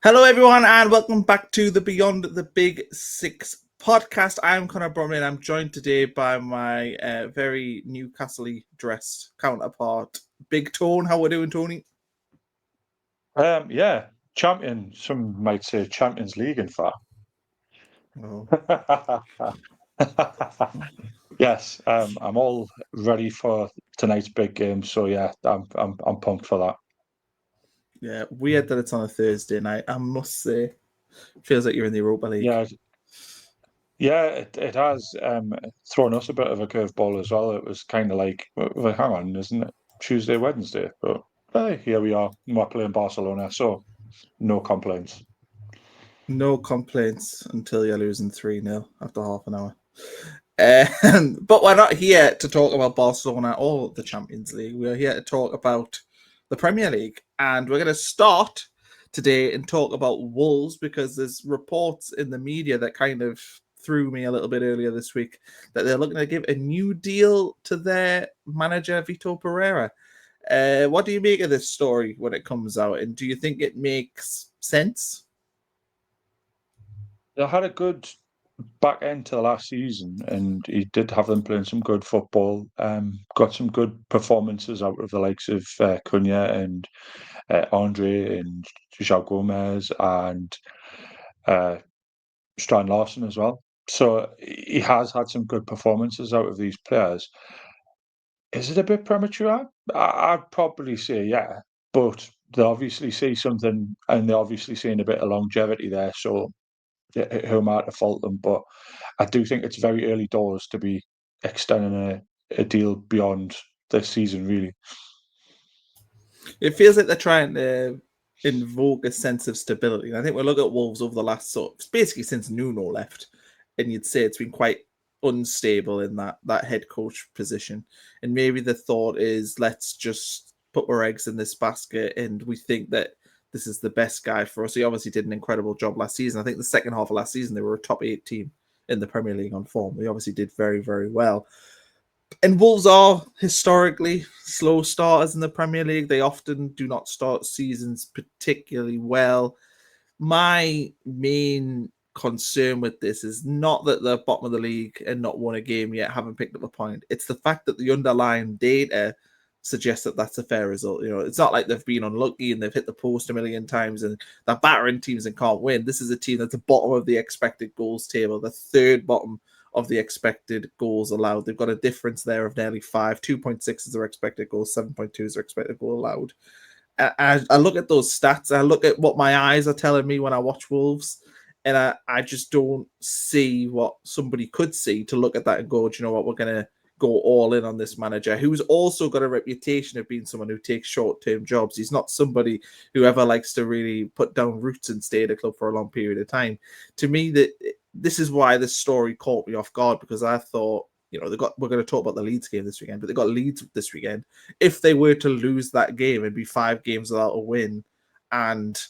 Hello, everyone, and welcome back to the Beyond the Big Six podcast. I'm Conor Bromley, and I'm joined today by my very Newcastle-y dressed counterpart, Big Tone. How we doing, Tony? Yeah, champion. Some might say Champions League, in fact. Oh. Yes, I'm all ready for tonight's big game. So yeah, I'm pumped for that. Yeah, weird that it's on a Thursday night. I must say, feels like you're in the Europa League. It has thrown us a bit of a curveball as well. It was kind of like, well, hang on, isn't it Tuesday, Wednesday? But hey, here we are. We're playing Barcelona, so no complaints. No complaints until you're losing 3-0 after half an hour. But we're not here to talk about Barcelona or the Champions League. We're here to talk about the Premier League. And we're going to start today and talk about Wolves because there's reports in the media that kind of threw me a little bit earlier this week that they're looking to give a new deal to their manager, Vítor Pereira. What do you make of this story when it comes out? And do you think it makes sense? They had a good back end to the last season, and he did have them playing some good football. Got some good performances out of the likes of Cunha and Andre and João Gomez and Strand Larson as well. So he has had some good performances out of these players. Is it a bit premature? I'd probably say yeah, but they obviously see something, and they're obviously seeing a bit of longevity there. So who am I to fault them? But I do think it's very early doors to be extending a deal beyond this season, really. It feels like they're trying to invoke a sense of stability. And I think we look at Wolves over the last basically since Nuno left, and you'd say it's been quite unstable in that head coach position. And maybe the thought is let's just put our eggs in this basket, and we think that this is the best guy for us. He obviously did an incredible job last season. I think the second half of last season they were a top 8 team in the Premier League on form. They obviously did very, very well. And Wolves are historically slow starters in the Premier League. They often do not start seasons particularly well. My main concern with this is not that they're bottom of the league and not won a game yet, haven't picked up a point. It's the fact that the underlying data suggests that that's a fair result. You know, it's not like they've been unlucky and they've hit the post a million times and they're battering teams and can't win. This is a team that's the bottom of the expected goals table, the third bottom of the expected goals allowed. They've got a difference there of nearly 5. 2.6 is their expected goals, 7.2 is their expected goal allowed. I look at those stats, I look at what my eyes are telling me when I watch Wolves, and I just don't see what somebody could see to look at that and go, do you know what, we're going to go all in on this manager, who's also got a reputation of being someone who takes short-term jobs. He's not somebody who ever likes to really put down roots and stay at a club for a long period of time. To me, this is why this story caught me off guard, because I thought, you know, we're going to talk about the Leeds game this weekend, but they got Leeds this weekend. If they were to lose that game and be 5 games without a win, and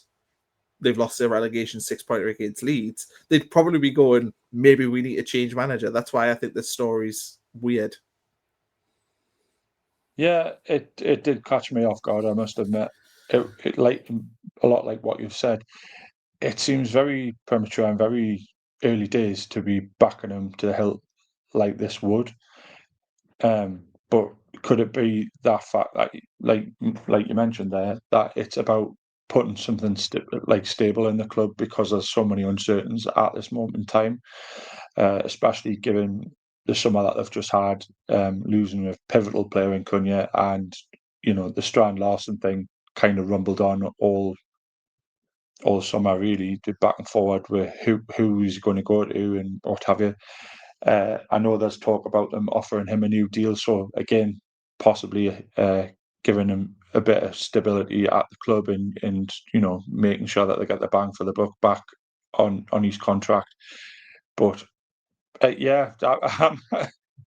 they've lost their relegation 6-point against Leeds, they'd probably be going, maybe we need to change manager. That's why I think this story's weird. Yeah, it did catch me off guard, I must admit. It like a lot like what you've said. It seems very premature and very early days to be backing him to the hilt like this would. But could it be that fact that, like you mentioned there, that it's about putting something stable in the club because there's so many uncertainties at this moment in time, especially given the summer that they've just had, losing a pivotal player in Cunha, and you know the Strand Larson thing kind of rumbled on all summer, really, did back and forward with who he's going to go to and what have you. I know there's talk about them offering him a new deal, so again, possibly giving him a bit of stability at the club and you know making sure that they get the bang for the buck back on his contract. But yeah, I'm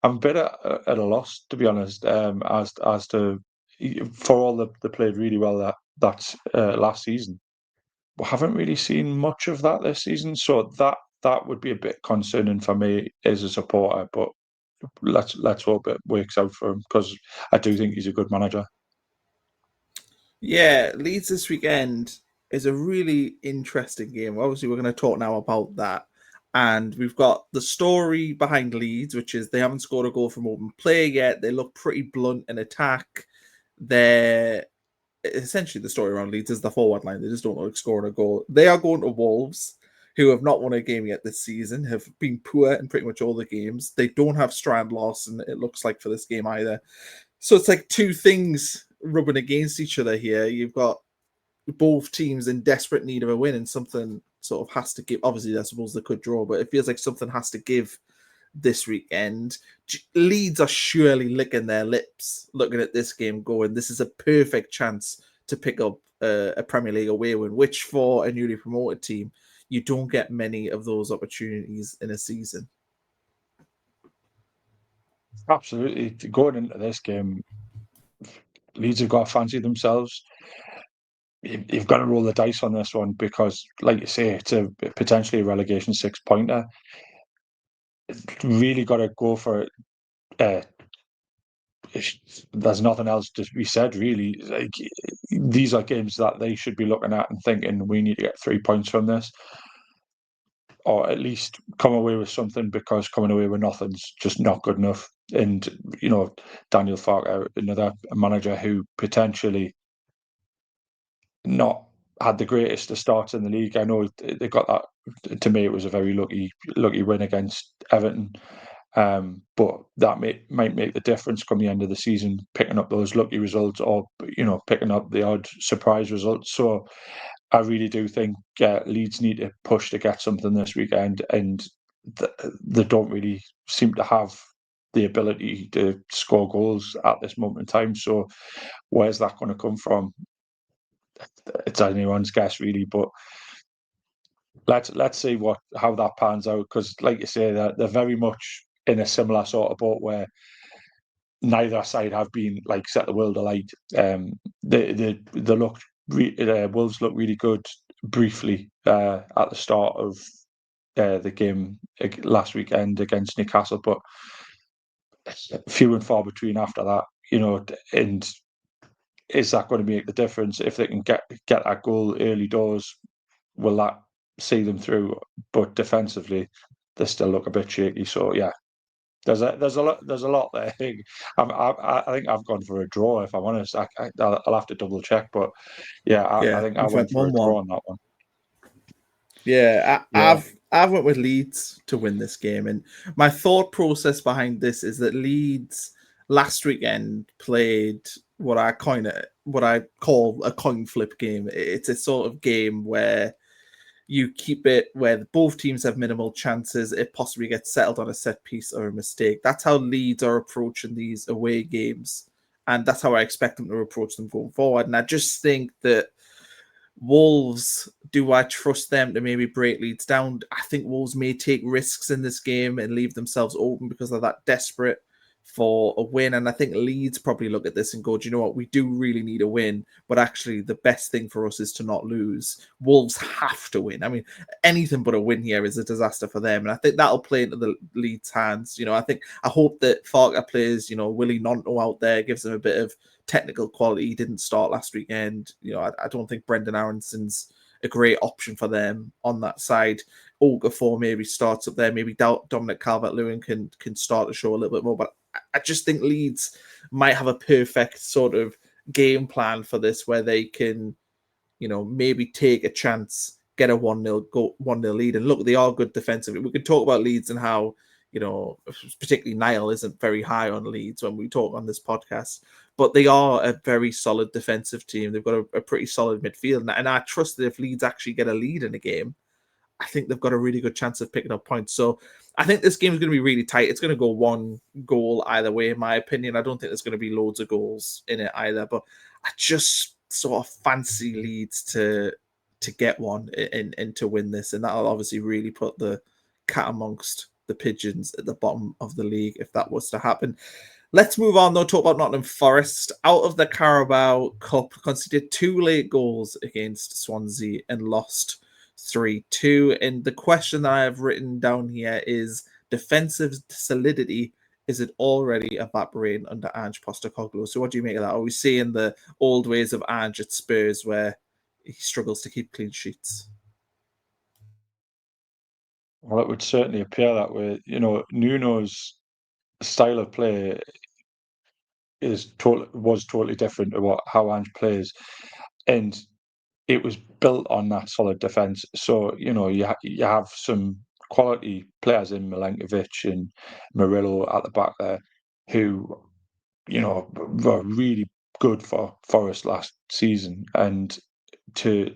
a bit at a loss, to be honest, as to, for all they played really well that last season. We haven't really seen much of that this season, so that would be a bit concerning for me as a supporter. But let's hope it works out for him, because I do think he's a good manager. Yeah, Leeds this weekend. is a really interesting game. Obviously, we're going to talk now about that. And we've got the story behind Leeds, which is they haven't scored a goal from open play yet. They look pretty blunt in attack. They're essentially the story around Leeds is the forward line. They just don't like scoring a goal. They are going to Wolves, who have not won a game yet this season, have been poor in pretty much all the games. They don't have Strand Larson, it looks like, for this game either. So it's like two things rubbing against each other here. You've got both teams in desperate need of a win, and something sort of has to give. Obviously, I suppose they could draw, but it feels like something has to give this weekend. Leeds are surely licking their lips looking at this game going, this is a perfect chance to pick up a Premier League away win, which for a newly promoted team, you don't get many of those opportunities in a season. Absolutely. Going into this game, Leeds have got to fancy themselves. You've got to roll the dice on this one because, like you say, it's a potentially a relegation 6-pointer. Really got to go for it. There's nothing else to be said, really. Like, these are games that they should be looking at and thinking we need to get 3 points from this, or at least come away with something, because coming away with nothing's just not good enough. And Daniel Farke, another manager who potentially not had the greatest of starts in the league. I know they got that. To me, it was a very lucky win against Everton. But that might make the difference come the end of the season, picking up those lucky results, or picking up the odd surprise results. So I really do think Leeds need to push to get something this weekend, and they don't really seem to have the ability to score goals at this moment in time. So where's that going to come from? It's anyone's guess, really. But let's see how that pans out, because, like you say, they're very much in a similar sort of boat where neither side have been like set the world alight. They looked Wolves looked really good briefly at the start of the game last weekend against Newcastle, but few and far between after that. And is that going to make the difference if they can get that goal early doors? Will that see them through? But defensively, they still look a bit shaky. So yeah, there's a lot there. I think I've gone for a draw, if I'm honest. I'll have to double check, but yeah, I think I went for a draw on that one. Yeah, I've went with Leeds to win this game, and my thought process behind this is that Leeds last weekend played what I call a coin flip game. It's a sort of game where you keep it where both teams have minimal chances. It possibly gets settled on a set piece or a mistake. That's how Leeds are approaching these away games, and that's how I expect them to approach them going forward. And I just think that Wolves, do I trust them to maybe break Leeds down? I think Wolves may take risks in this game and leave themselves open because they're that desperate for a win. And I think Leeds probably look at this and go, do you know what? We do really need a win, but actually the best thing for us is to not lose. Wolves have to win. I mean, anything but a win here is a disaster for them. And I think that'll play into the Leeds' hands. I hope that Farke plays, Willie Nonto out there, gives them a bit of technical quality. He didn't start last weekend. I don't think Brendan Aronson's a great option for them on that side. Okafor maybe starts up there. Maybe Dominic Calvert-Lewin can start to show a little bit more. But I just think Leeds might have a perfect sort of game plan for this, where they can, maybe take a chance, get a 1-0 lead. And look, they are good defensively. We could talk about Leeds and how, particularly Niall isn't very high on Leeds when we talk on this podcast, but they are a very solid defensive team. They've got a pretty solid midfield. And I trust that if Leeds actually get a lead in a game, I think they've got a really good chance of picking up points. So I think this game is going to be really tight. It's going to go one goal either way, in my opinion. I don't think there's going to be loads of goals in it either, but I just sort of fancy Leeds to get one and to win this. And that'll obviously really put the cat amongst the pigeons at the bottom of the league if that was to happen. Let's move on, though, talk about Nottingham Forest. Out of the Carabao Cup, conceded 2 late goals against Swansea and lost 3-2. And the question that I have written down here is, defensive solidity, is it already evaporating under Ange Postecoglou? So what do you make of that? Are we seeing the old ways of Ange at Spurs where, he struggles to keep clean sheets. Well, it would certainly appear that way. Nuno's style of play was totally different to how Ange plays, and it was built on that solid defence. So you have some quality players in Milenkovic and Murillo at the back there, who were really good for Forest last season, and to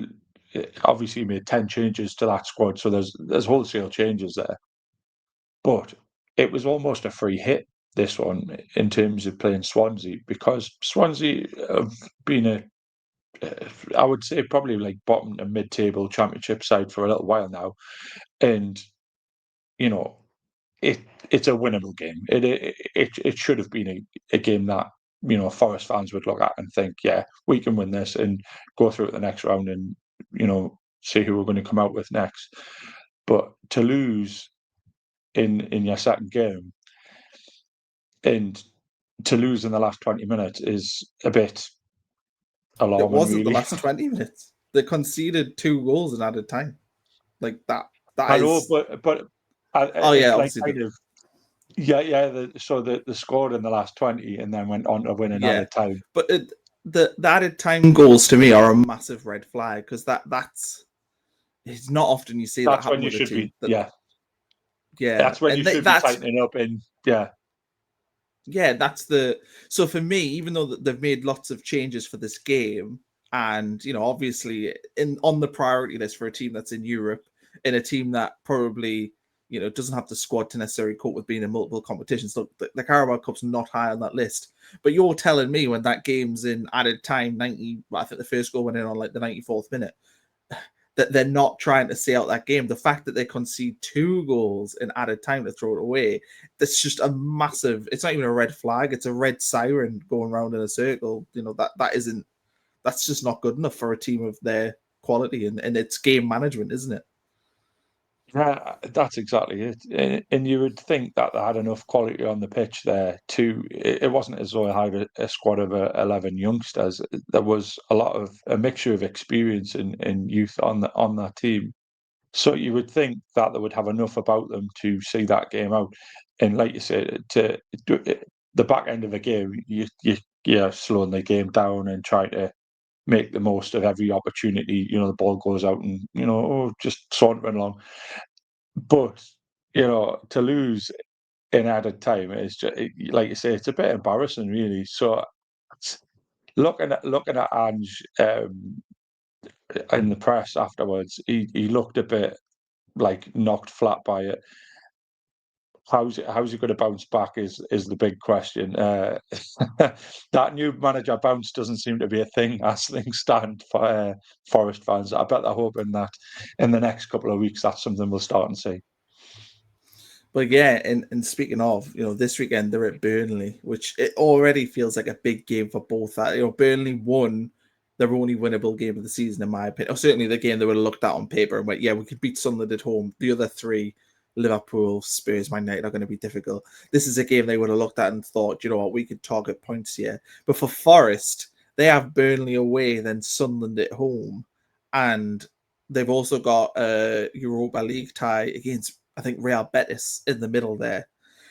obviously made 10 changes to that squad. So there's wholesale changes there, but it was almost a free hit, this one, in terms of playing Swansea, because Swansea have been I would say probably like bottom and mid-table Championship side for a little while now, and you know it's a winnable game. It should have been a game that Forest fans would look at and think, yeah, we can win this and go through it the next round and see who we're going to come out with next. But to lose in your second game and to lose in the last 20 minutes is a bit alarming. It wasn't really. the last 20 minutes. They conceded 2 goals in added time. Like that. I know, but yeah, like obviously. kind of so they scored in the last 20 and then went on to win in added time. But the added time goals to me are a massive red flag, because that's it's not often you see That's that happen when you with a should team. be, yeah. That's when you should be tightening up, and that's so for me, even though they've made lots of changes for this game, and obviously on the priority list for a team that's in Europe, in a team that probably doesn't have the squad to necessarily cope with being in multiple competitions. Look, the Carabao Cup's not high on that list. But you're telling me when that game's in added time, I think the first goal went in on like the 94th minute, that they're not trying to see out that game. The fact that they concede 2 goals in added time to throw it away, that's just a massive, it's not even a red flag, it's a red siren going around in a circle. That's just not good enough for a team of their quality, and it's game management, isn't it? yeah, that's exactly it. And you would think that they had enough quality on the pitch there to. It wasn't as though I had a squad of 11 youngsters. There was a mixture of experience and youth on that team. So you would think that they would have enough about them to see that game out. And like you said, to the back end of the game, you're slowing the game down and trying to make the most of every opportunity. The ball goes out and just sauntering along. But to lose in added time is just, like you say, it's a bit embarrassing, really. So looking at Ange in the press afterwards, he looked a bit like knocked flat by it. How's he going to bounce back is the big question. That new manager bounce doesn't seem to be a thing as things stand for Forest fans. I bet they're hoping that in the next couple of weeks that's something we'll start and see. But yeah, and speaking of, this weekend they're at Burnley, which it already feels like a big game for both. Burnley won their only winnable game of the season, in my opinion. Or certainly the game they would have looked at on paper and went, yeah, we could beat Sunderland at home. The other 3, Liverpool, Spurs, Man United, are going to be difficult. This is a game they would have looked at and thought, we could target points here. But for Forest, they have Burnley away, then Sunderland at home, and they've also got a Europa League tie against, I think, Real Betis in the middle there.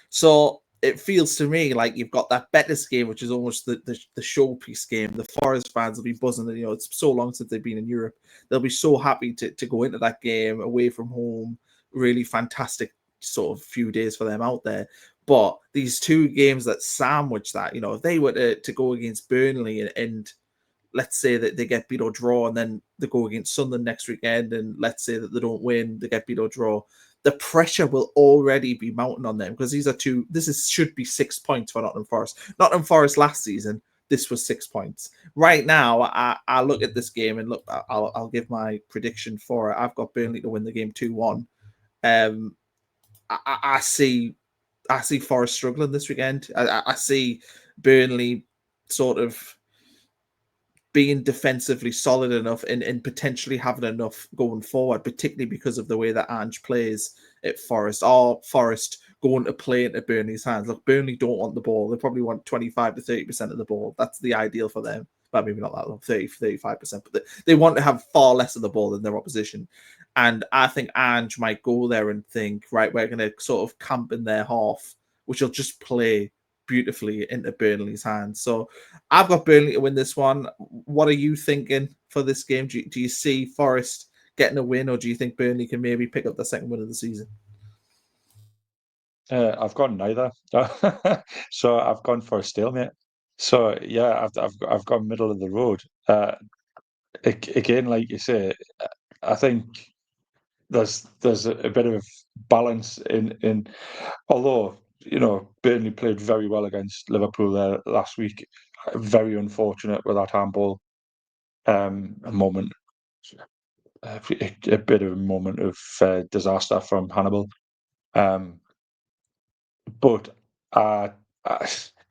So it feels to me like you've got that Betis game, which is almost the showpiece game. The Forest fans will be buzzing. It's so long since they've been in Europe. They'll be so happy to go into that game away from home. Really fantastic sort of few days for them out there. But these 2 games that sandwich that, if they were to go against Burnley and let's say that they get beat or draw, and then they go against Sunderland next weekend, and let's say that they don't win, they get beat or draw, the pressure will already be mounting on them, because should be 6 points for Nottingham Forest. Nottingham Forest last season, this was 6 points. Right now, I look at this game and look, I'll give my prediction for it. I've got Burnley to win the game 2-1. I see Forest struggling this weekend. I see Burnley sort of being defensively solid enough and potentially having enough going forward, particularly because of the way that Ange plays at Forest, or Forest going to play into Burnley's hands. Look, Burnley don't want the ball. They probably want 25 to 30% of the ball. That's the ideal for them. well, maybe not that long, 30-35%, but they want to have far less of the ball than their opposition. And I think Ange might go there and think, right, we're going to sort of camp in their half, which will just play beautifully into Burnley's hands. So I've got Burnley to win this one. What are you thinking for this game? Do you see Forest getting a win, or do you think Burnley can maybe pick up the second win of the season? I've gone neither, so I've gone for a stalemate. So yeah, I've gone middle of the road. Again, like you say, I think there's a bit of balance in although Burnley played very well against Liverpool there last week. Very unfortunate with that handball moment, a bit of a moment of disaster from Hannibal. But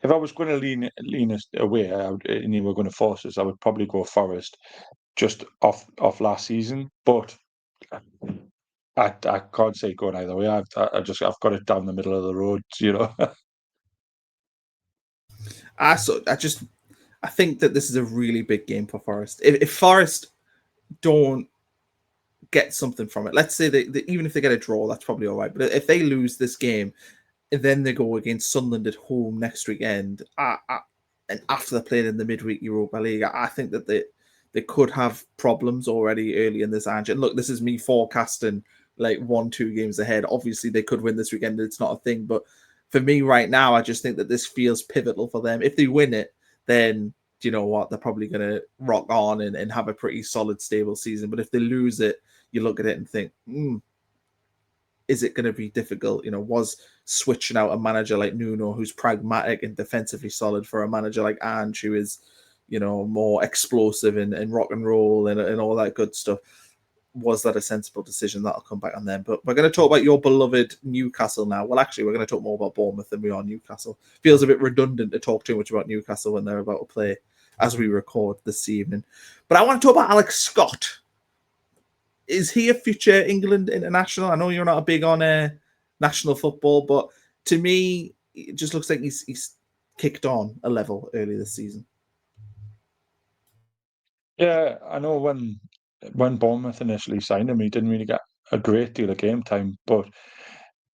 if I was going to lean us away, and you were going to force us, I would probably go Forest, just off last season. But I can't say going either way. I've got it down the middle of the road. I think that this is a really big game for Forest. If Forest don't get something from it, let's say even if they get a draw, that's probably all right. But if they lose this game, and then they go against Sunderland at home next weekend, and after they're playing in the midweek Europa League, I think that they could have problems already early in this Ange. And look, this is me forecasting like 1-2 games ahead. Obviously, they could win this weekend. It's not a thing. But for me right now, I just think that this feels pivotal for them. If they win it, then you know what? They're probably going to rock on and have a pretty solid, stable season. But if they lose it, you look at it and think, is it going to be difficult? Was switching out a manager like Nuno, who's pragmatic and defensively solid, for a manager like Ange, who is, more explosive and rock and roll and all that good stuff, was that a sensible decision? That'll come back on them. But we're going to talk about your beloved Newcastle now. Well, actually, we're going to talk more about Bournemouth than we are Newcastle. Feels a bit redundant to talk too much about Newcastle when they're about to play as we record this evening. But I want to talk about Alex Scott. Is he a future England international? I know you're not a big on national football, but to me, it just looks like he's kicked on a level early this season. Yeah, I know when Bournemouth initially signed him, he didn't really get a great deal of game time, but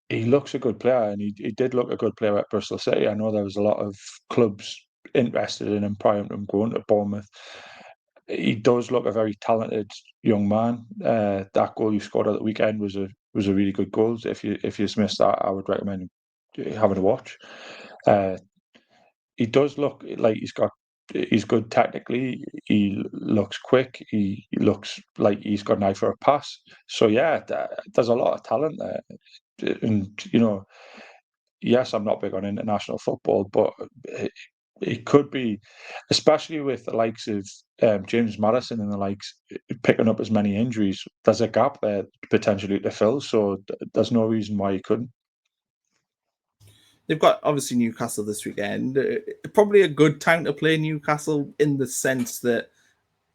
he looks a good player, and he did look a good player at Bristol City. I know there was a lot of clubs interested in him prior to him going to Bournemouth. He does look a very talented young man. That goal he scored at the weekend was a really good goal. If you missed that, I would recommend having a watch. He does look like he's good technically. He looks quick. He looks like he's got an eye for a pass. So yeah, there's a lot of talent there. And yes, I'm not big on international football, but it could be, especially with the likes of James Maddison and the likes picking up as many injuries. There's a gap there potentially to fill. So there's no reason why he couldn't. They've got obviously Newcastle this weekend. Probably a good time to play Newcastle, in the sense that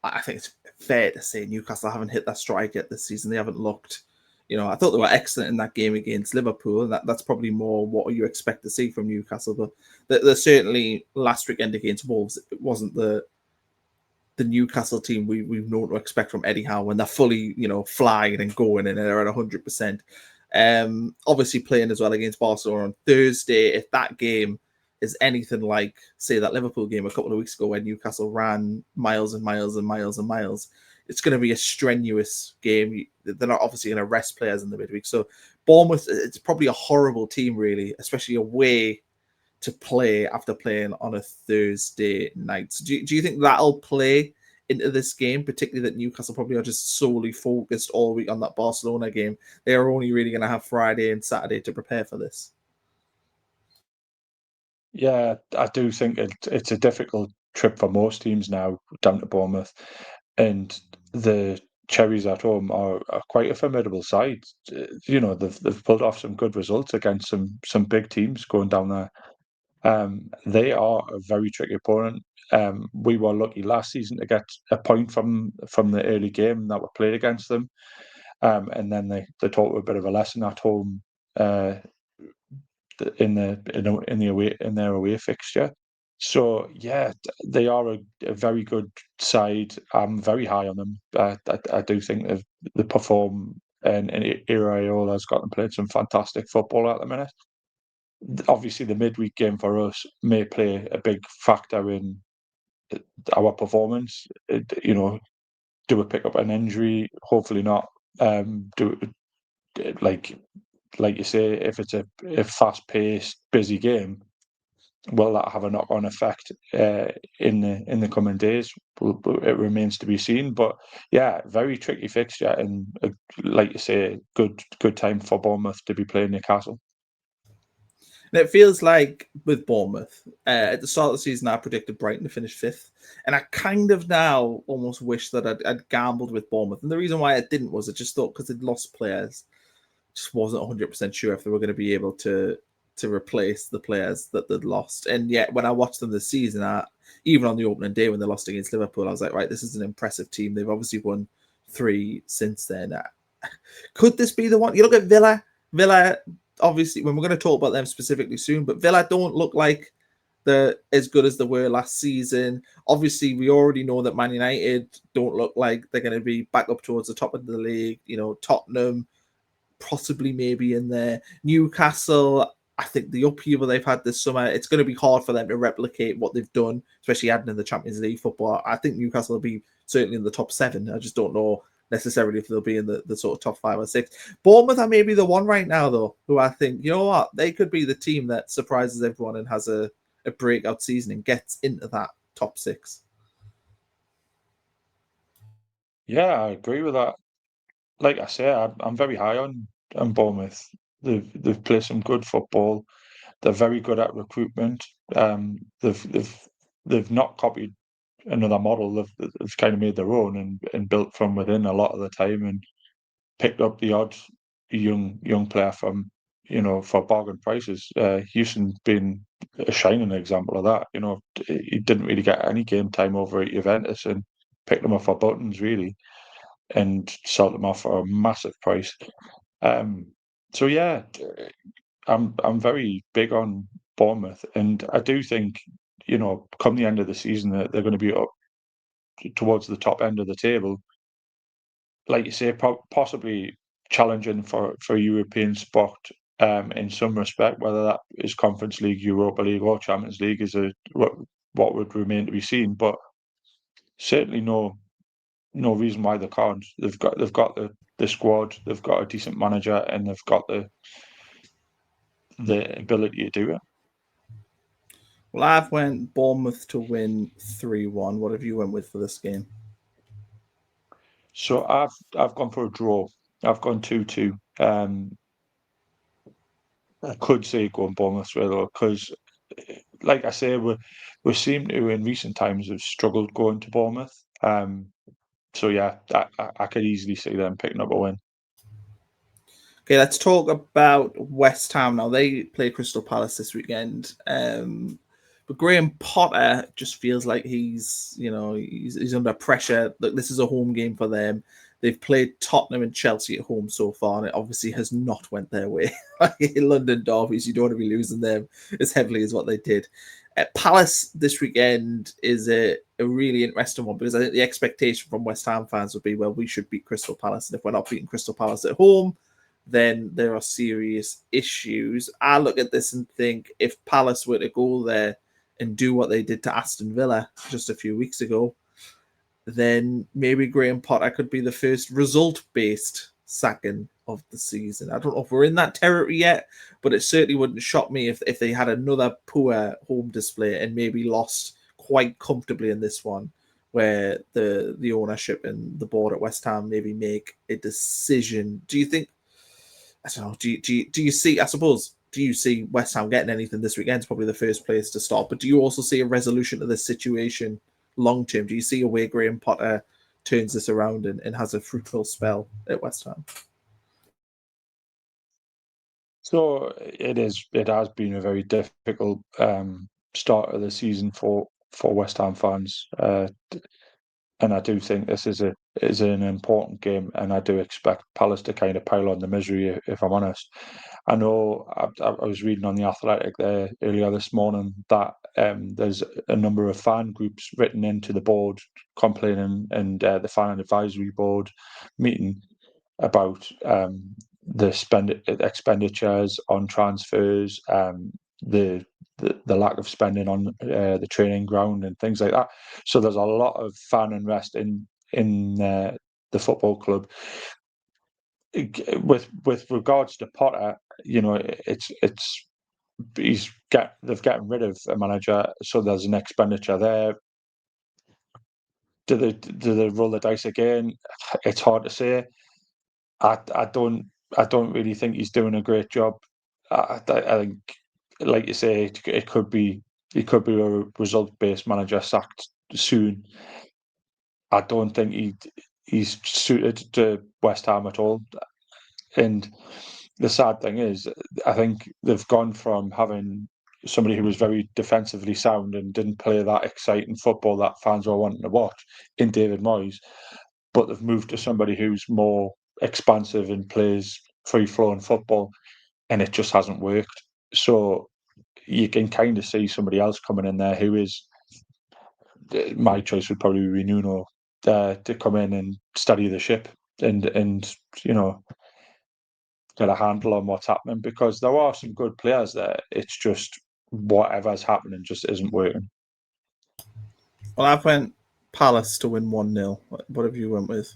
I think it's fair to say Newcastle haven't hit that strike yet this season. They haven't looked, I thought they were excellent in that game against Liverpool. And that's probably more what you expect to see from Newcastle. But they're certainly last weekend against Wolves, it wasn't the Newcastle team we've known to expect from Eddie Howe, when they're fully, flying and going and they're at 100%. Obviously playing as well against Barcelona on Thursday. If that game is anything like, say, that Liverpool game a couple of weeks ago when Newcastle ran miles and miles and miles and miles, it's going to be a strenuous game. They're not obviously going to rest players in the midweek. So Bournemouth, it's probably a horrible team, really, especially away to play after playing on a Thursday night. So do you think that'll play into this game, particularly that Newcastle probably are just solely focused all week on that Barcelona game? They are only really going to have Friday and Saturday to prepare for this. Yeah, I do think it's a difficult trip for most teams now down to Bournemouth, and the Cherries at home are quite a formidable side. They've pulled off some good results against some big teams going down there. They are a very tricky opponent. We were lucky last season to get a point from the early game that we played against them, and then they taught a bit of a lesson at home in their away fixture. So yeah, they are a very good side. I'm very high on them. I do think they perform, and Iraola's got them playing some fantastic football at the minute. Obviously, the midweek game for us may play a big factor in our performance. Do we pick up an injury? Hopefully not. Do like you say, if it's a fast-paced, busy game, will that have a knock-on effect in the coming days? It remains to be seen. But yeah, very tricky fixture, and like you say, good time for Bournemouth to be playing Newcastle. And it feels like with Bournemouth, at the start of the season, I predicted Brighton to finish fifth. And I kind of now almost wish that I'd gambled with Bournemouth. And the reason why I didn't was I just thought because they'd lost players, just wasn't 100% sure if they were going to be able to replace the players that they'd lost. And yet, when I watched them this season, even on the opening day when they lost against Liverpool, I was like, right, this is an impressive team. They've obviously won 3 since then. Could this be the one? You look at Villa. Villa, obviously, when we're going to talk about them specifically soon, but Villa don't look like they're as good as they were last season. Obviously, we already know that Man United don't look like they're going to be back up towards the top of the league. Tottenham, possibly maybe in there. Newcastle, I think the upheaval they've had this summer, it's going to be hard for them to replicate what they've done, especially adding in the Champions League football. I think Newcastle will be certainly in the top 7. I just don't know necessarily if they'll be in the sort of top 5 or 6. Bournemouth are maybe the one right now, though, who I think, you know what, they could be the team that surprises everyone and has a breakout season and gets into that top 6. Yeah, I agree with that. Like I say, I'm very high on Bournemouth. They've played some good football. They're very good at recruitment. They've not copied another model. They've kind of made their own and built from within a lot of the time, and picked up the odd young player from for bargain prices. Houston being a shining example of that. He didn't really get any game time over at Juventus, and picked them up for buttons really, and sold them off for a massive price. So yeah, I'm very big on Bournemouth, and I do think come the end of the season that they're going to be up towards the top end of the table. Like you say, possibly challenging for a European spot in some respect, whether that is Conference League, Europa League, or Champions League is what would remain to be seen. But certainly no reason why they can't. They've got the squad, they've got a decent manager, and they've got the ability to do it. Well, I've went Bournemouth to win 3-1. What have you went with for this game? So I've gone for a draw. I've gone 2-2. I could say going Bournemouth though, because, like I say, we seem to in recent times have struggled going to Bournemouth. So yeah, I could easily see them picking up a win. Okay, let's talk about West Ham now. They play Crystal Palace this weekend. But Graham Potter just feels like he's under pressure. Look, this is a home game for them. They've played Tottenham and Chelsea at home so far, and it obviously has not went their way. London derbies, you don't want to be losing them as heavily as what they did. Palace this weekend is a really interesting one, because I think the expectation from West Ham fans would be, well, we should beat Crystal Palace, and if we're not beating Crystal Palace at home, then there are serious issues. I look at this and think, if Palace were to go there and do what they did to Aston Villa just a few weeks ago, then maybe Graham Potter could be the first result-based sacking of the season. I don't know if we're in that territory yet, but it certainly wouldn't shock me if they had another poor home display and maybe lost quite comfortably in this one, where the ownership and the board at West Ham maybe make a decision. Do you think, I don't know, do you see, I suppose, do you see West Ham getting anything this weekend? It's probably the first place to start. But do you also see a resolution to this situation long term? Do you see a way Graham Potter turns this around and has a fruitful spell at West Ham? So it has been a very difficult start of the season for West Ham fans, and I do think this is an important game, and I do expect Palace to kind of pile on the misery, if I'm honest. I know I was reading on The Athletic there earlier this morning that there's a number of fan groups written into the board complaining, and the fan advisory board meeting about the expenditures on transfers, the lack of spending on the training ground and things like that. So there's a lot of fan unrest in the football club. With regards to Potter, they've gotten rid of a manager, so there's an expenditure there. Do they roll the dice again? It's hard to say. I don't really think he's doing a great job. I think, like you say, it could be a result-based manager sacked soon. I don't think he's suited to West Ham at all. And the sad thing is, I think they've gone from having somebody who was very defensively sound and didn't play that exciting football that fans were wanting to watch in David Moyes, but they've moved to somebody who's more expansive and plays free-flowing football, and it just hasn't worked. So you can kind of see somebody else coming in there who is, my choice would probably be Nuno, to come in and steady the ship and get a handle on what's happening, because there are some good players there. It's just whatever's happening just isn't working. Well, I've went Palace to win 1-0. What have you went with?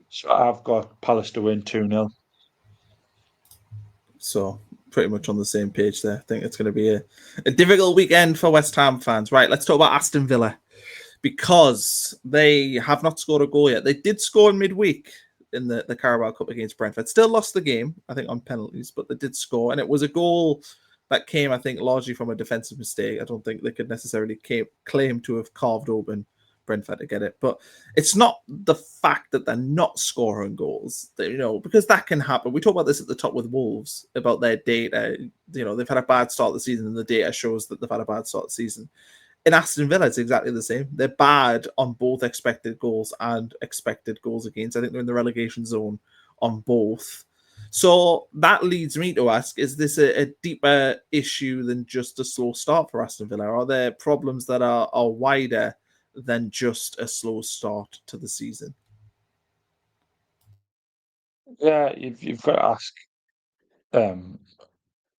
So I've got Palace to win 2-0. So pretty much on the same page there. I think it's going to be a difficult weekend for West Ham fans. Right, let's talk about Aston Villa, because they have not scored a goal yet. They did score in midweek in the Carabao Cup against Brentford. Still lost the game, I think, on penalties, but they did score. And it was a goal that came, I think, largely from a defensive mistake. I don't think they could necessarily claim to have carved open Brentford to get it. But it's not the fact that they're not scoring goals, because that can happen. We talk about this at the top with Wolves, about their data. They've had a bad start of the season, and the data shows that they've had a bad start of the season. In Aston Villa, it's exactly the same. They're bad on both expected goals and expected goals against. I think they're in the relegation zone on both. So that leads me to ask, is this a deeper issue than just a slow start for Aston Villa? Are there problems that are wider than just a slow start to the season? Yeah, you've got to ask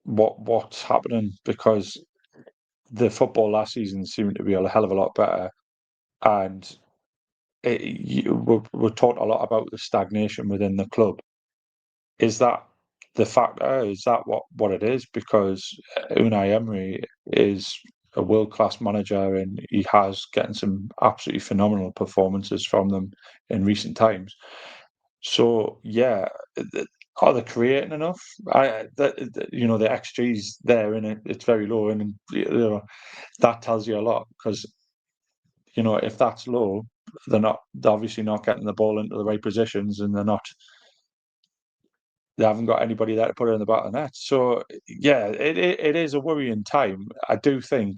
what's happening, because the football last season seemed to be a hell of a lot better, and we're taught a lot about the stagnation within the club. Is that the factor? Is that what it is? Because Unai Emery is a world-class manager, and he has getting some absolutely phenomenal performances from them in recent times. So yeah, are they creating enough? The XG's there, and it's very low, and that tells you a lot, because if that's low, they're obviously not getting the ball into the right positions, and they haven't got anybody there to put it in the back of the net. So yeah, it is a worrying time. I do think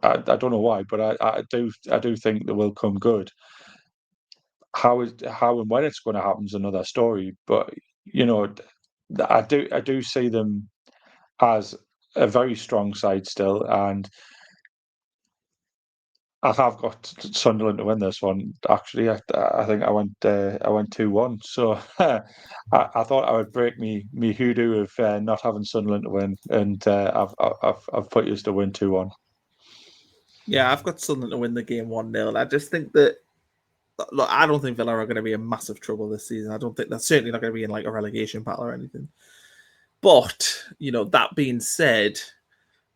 I don't know why, but I do think they will come good. How and when it's going to happen is another story. But I do see them as a very strong side still, and I have got Sunderland to win this one. Actually, I think I went 2-1. So I thought I would break me hoodoo of not having Sunderland to win, and I've put you to win 2-1. Yeah, I've got Sunderland to win the game 1-0. I just think that, look, I don't think Villa are going to be in massive trouble this season. I don't think they're certainly not going to be in like a relegation battle or anything. But that being said,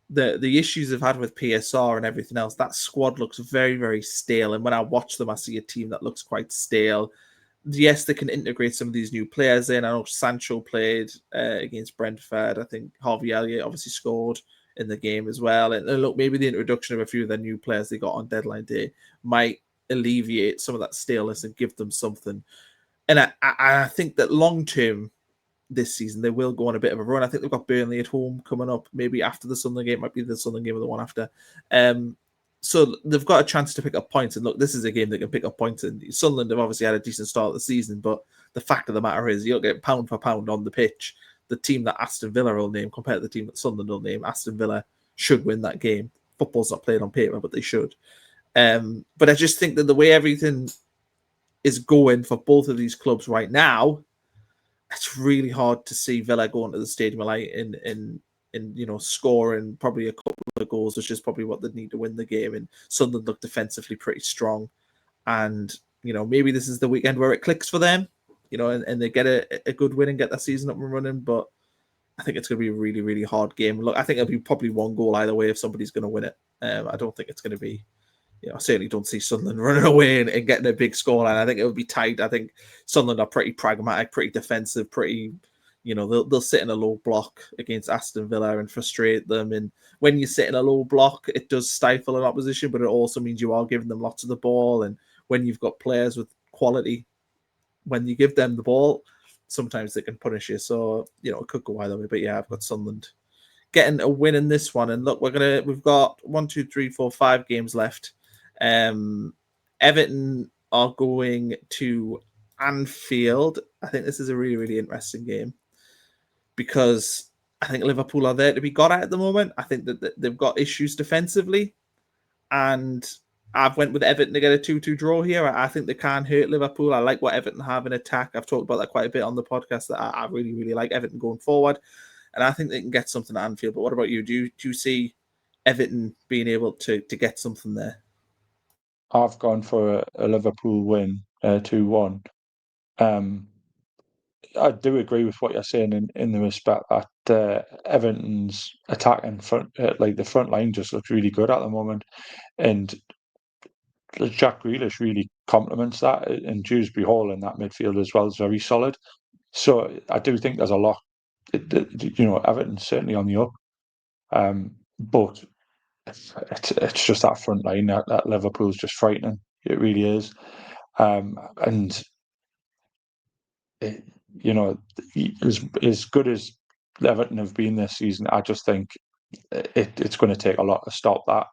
the issues they've had with PSR and everything else, that squad looks very, very stale. And when I watch them, I see a team that looks quite stale. Yes, they can integrate some of these new players in. I know Sancho played against Brentford. I think Harvey Elliott obviously scored in the game as well. And look, maybe the introduction of a few of the new players they got on deadline day might alleviate some of that staleness and give them something. And I think that long term, this season, they will go on a bit of a run. I think they've got Burnley at home coming up. Maybe after the Sunderland game, might be the Sunderland game or the one after. So they've got a chance to pick up points. And look, this is a game they can pick up points in. Sunderland have obviously had a decent start of the season, but the fact of the matter is you'll get pound for pound on the pitch. The team that Aston Villa will name compared to the team that Sunderland will name, Aston Villa should win that game. Football's not played on paper, but they should. But I just think that the way everything is going for both of these clubs right now, it's really hard to see Villa going to the Stadium of Light and scoring probably a couple of goals, which is probably what they need to win the game. And Sunderland look defensively pretty strong. And, maybe this is the weekend where it clicks for them, and they get a good win and get that season up and running. But I think it's going to be a really, really hard game. Look, I think it'll be probably one goal either way if somebody's going to win it. I don't think it's going to be, I certainly don't see Sunderland running away and getting a big scoreline. I think it would be tight. I think Sunderland are pretty pragmatic, pretty defensive, pretty, they'll sit in a low block against Aston Villa and frustrate them. And when you sit in a low block, it does stifle an opposition, but it also means you are giving them lots of the ball. And when you've got players with quality, when you give them the ball, sometimes they can punish you. So, it could go either way. But yeah, I've got Sunderland getting a win in this one. And look, we've got 1, 2, 3, 4, 5 games left. Everton are going to Anfield. I think this is a really, really interesting game because I think Liverpool are there to be got at the moment. I think that they've got issues defensively, and I've went with Everton to get a 2-2 draw here. I think they can hurt Liverpool. I like what Everton have in attack. I've talked about that quite a bit on the podcast, that I really, really like Everton going forward, and I think they can get something at Anfield. But what about you? Do you see Everton being able to get something there? I've gone for a Liverpool win, 2-1. I do agree with what you're saying in the respect that Everton's attacking front, the front line, just looks really good at the moment, and Jack Grealish really complements that, and Dewsbury Hall in that midfield as well is very solid. So I do think there's a lot. Everton's certainly on the up, but it's just that front line that Liverpool's just frightening. It really is, and as good as Everton have been this season, I just think it's going to take a lot to stop that.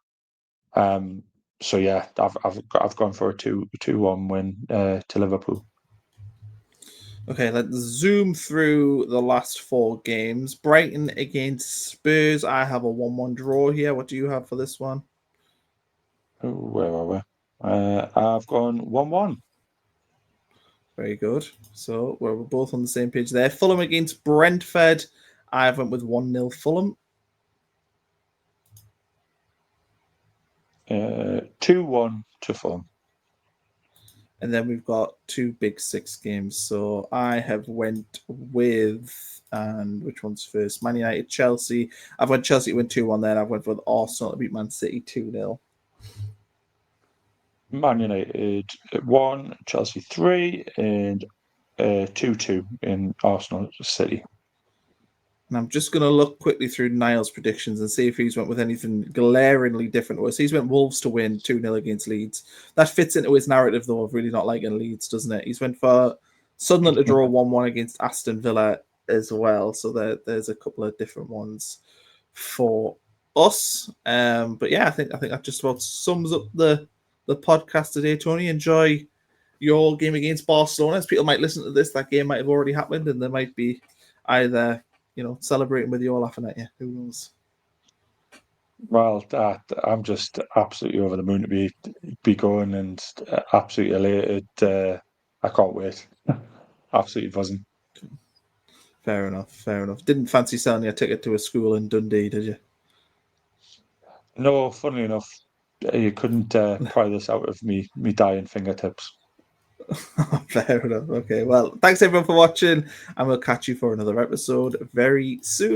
So yeah, I've gone for a 2-1 win to Liverpool. Okay, let's zoom through the last 4 games. Brighton against Spurs. I have a 1-1 draw here. What do you have for this one? Where are we? I've gone 1-1. Very good. So we're both on the same page there. Fulham against Brentford. I went with 1-0 Fulham. 2-1 to Fulham. And then we've got 2 big 6 games. So I have went with, and which one's first? Man United, Chelsea. I've went Chelsea to win 2-1 there. I've went with Arsenal to beat Man City 2-0. Man United 1, Chelsea 3, and 2-2 in Arsenal City. And I'm just going to look quickly through Niall's predictions and see if he's went with anything glaringly different. So he's went Wolves to win 2-0 against Leeds. That fits into his narrative, though, of really not liking Leeds, doesn't it? He's went for Sunderland to draw 1-1 against Aston Villa as well. So there's a couple of different ones for us. But yeah, I think that just about sums up the podcast today, Tony. Enjoy your game against Barcelona. As people might listen to this, that game might have already happened, and there might be either celebrating with you or laughing at you. Who knows? Well, I'm just absolutely over the moon to be going, and absolutely elated. I can't wait. Absolutely buzzing. Fair enough. Didn't fancy selling your ticket to a school in Dundee, did you? No, funnily enough, you couldn't pry this out of me dying fingertips. Fair enough. Okay, well, thanks everyone for watching, and we'll catch you for another episode very soon.